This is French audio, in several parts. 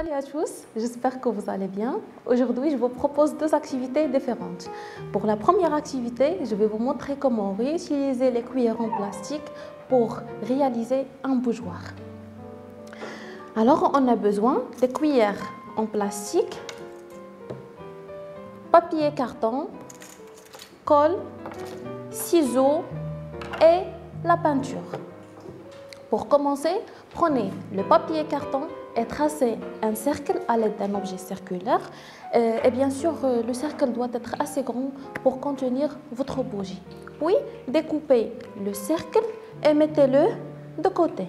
Salut à tous, j'espère que vous allez bien. Aujourd'hui, je vous propose deux activités différentes. Pour la première activité, je vais vous montrer comment réutiliser les cuillères en plastique pour réaliser un bougeoir. Alors, on a besoin des cuillères en plastique, papier carton, colle, ciseaux et la peinture. Pour commencer, prenez le papier carton et tracez un cercle à l'aide d'un objet circulaire. Et bien sûr, le cercle doit être assez grand pour contenir votre bougie. Puis, découpez le cercle et mettez-le de côté.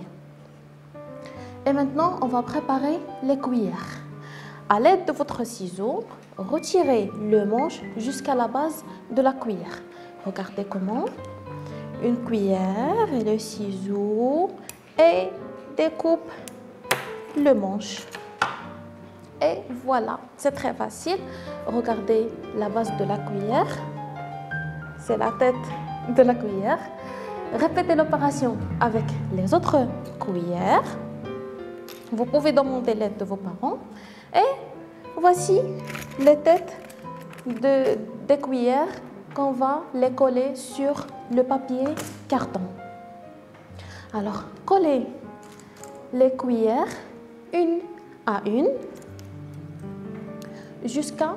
Et maintenant, on va préparer les cuillères. À l'aide de votre ciseau, retirez le manche jusqu'à la base de la cuillère. Regardez comment. Une cuillère et le ciseau et découpe le manche. Et voilà, c'est très facile. Regardez la base de la cuillère. C'est la tête de la cuillère. Répétez l'opération avec les autres cuillères. Vous pouvez demander l'aide de vos parents. Et voici les têtes des cuillères qu'on va les coller sur le papier carton. Alors, collez les cuillères une à une jusqu'à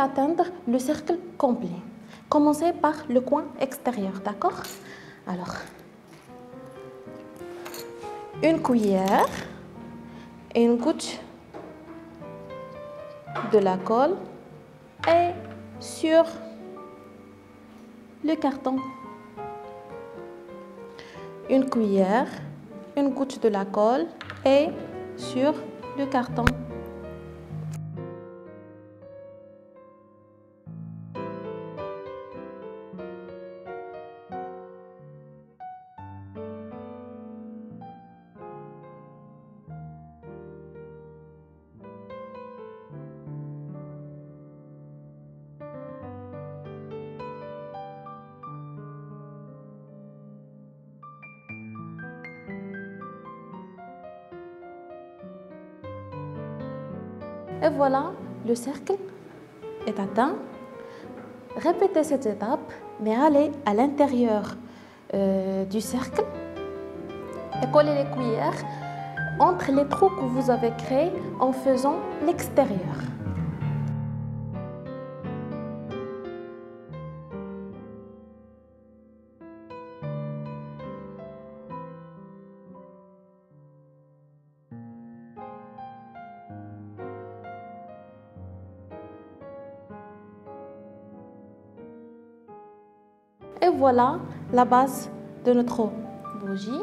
atteindre le cercle complet. Commencez par le coin extérieur, d'accord? Alors, une cuillère et une goutte de la colle et sur le carton. Une cuillère, une goutte de la colle et sur le carton. Et voilà, le cercle est atteint. Répétez cette étape, mais allez à l'intérieur du cercle et collez les cuillères entre les trous que vous avez créés en faisant l'extérieur. Et voilà la base de notre bougie.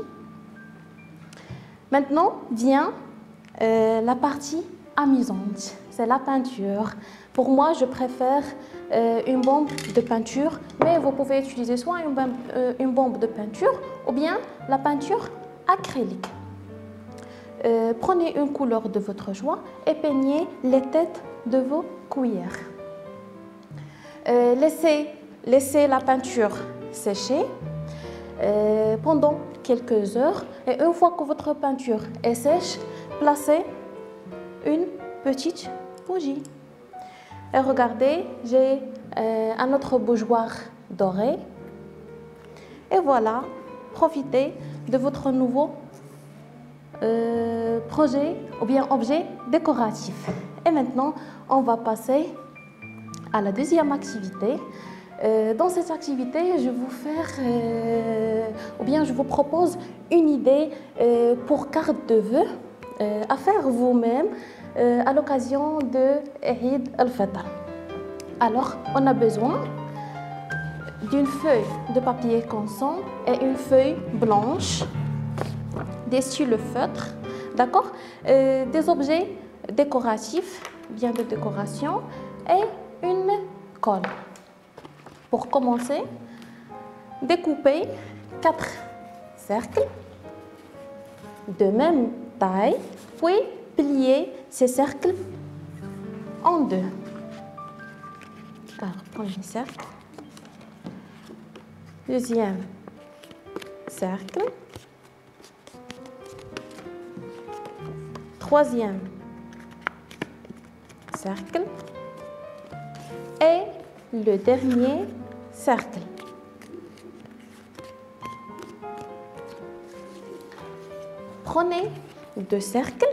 Maintenant vient la partie amusante, c'est la peinture. Pour moi, je préfère une bombe de peinture, mais vous pouvez utiliser soit une bombe de peinture ou bien la peinture acrylique. Prenez une couleur de votre choix et peignez les têtes de vos cuillères. Laissez la peinture sécher pendant quelques heures et une fois que votre peinture est sèche, placez une petite bougie. Et regardez, j'ai un autre bougeoir doré. Et voilà, profitez de votre nouveau projet ou bien objet décoratif. Et maintenant, on va passer à la deuxième activité. Dans cette activité, je vous propose une idée pour carte de vœux à faire vous-même à l'occasion de Eid al-Fitr. Alors, on a besoin d'une feuille de papier constant et une feuille blanche, des stylos feutres, d'accord, des objets décoratifs, bien de décoration et une colle. Pour commencer, découpez 4 cercles de même taille, puis pliez ces cercles en deux. Alors, premier cercle, deuxième cercle, troisième cercle et le dernier cercle. Prenez 2 cercles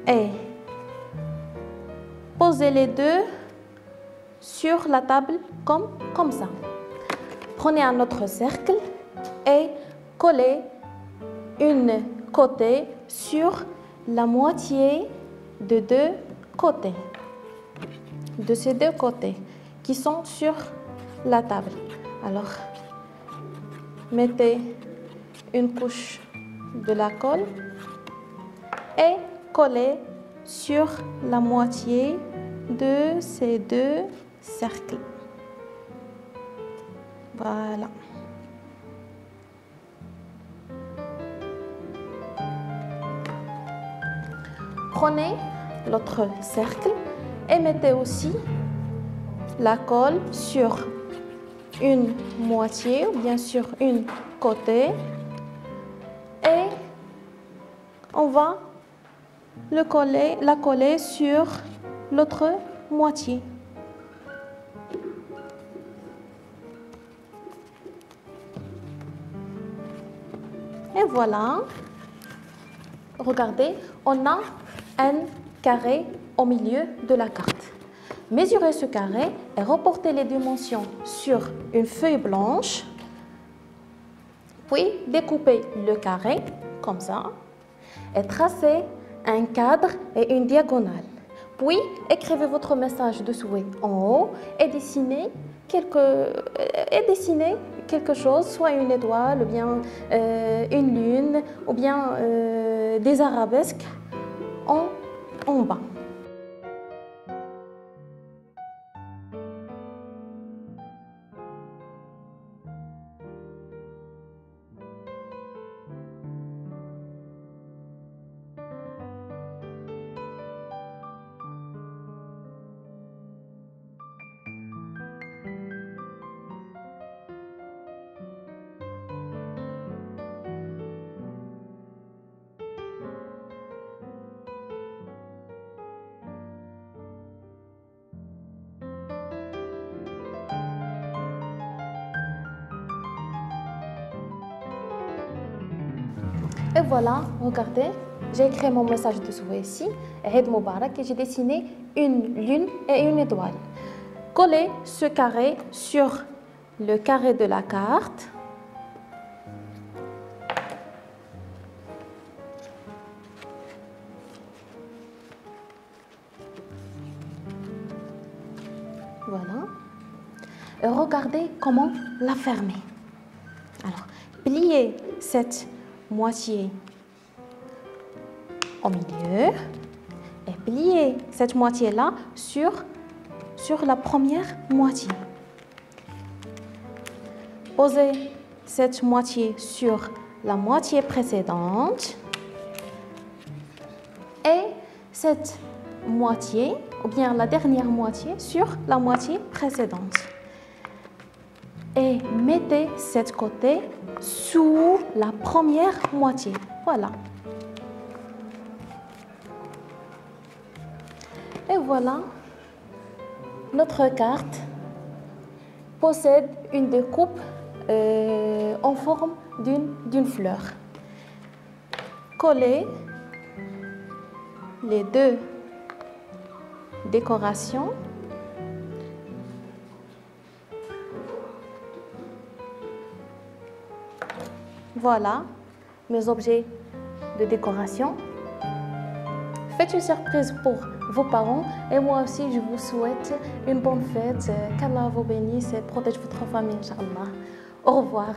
et posez les deux sur la table comme ça. Prenez un autre cercle et collez une côté sur la moitié de deux côtés, de ces deux côtés qui sont sur la table. Alors, mettez une couche de la colle et collez sur la moitié de ces deux cercles. Voilà. Prenez l'autre cercle et mettez aussi la colle sur une moitié ou bien sur une côté et on va la coller sur l'autre moitié. Et voilà, regardez, on a un carré au milieu de la carte. Mesurez ce carré et reportez les dimensions sur une feuille blanche. Puis découpez le carré comme ça et tracez un cadre et une diagonale. Puis écrivez votre message de souhait en haut et dessinez quelque chose, soit une étoile, ou bien une lune, ou bien des arabesques en bas. Et voilà, regardez, j'ai écrit mon message de souhait ici, Eid Moubarak, et j'ai dessiné une lune et une étoile. Collez ce carré sur le carré de la carte. Voilà. Et regardez comment la fermer. Alors, pliez cette moitié au milieu et pliez cette moitié-là sur la première moitié. Posez cette moitié sur la moitié précédente et cette moitié, ou bien la dernière moitié, sur la moitié précédente. Et mettez cette côté sous la première moitié. Voilà. Et voilà, notre carte possède une découpe en forme d'une fleur. Collez les deux décorations. Voilà mes objets de décoration. Faites une surprise pour vos parents et moi aussi je vous souhaite une bonne fête. Qu'Allah vous bénisse et protège votre famille, Inch'Allah. Au revoir.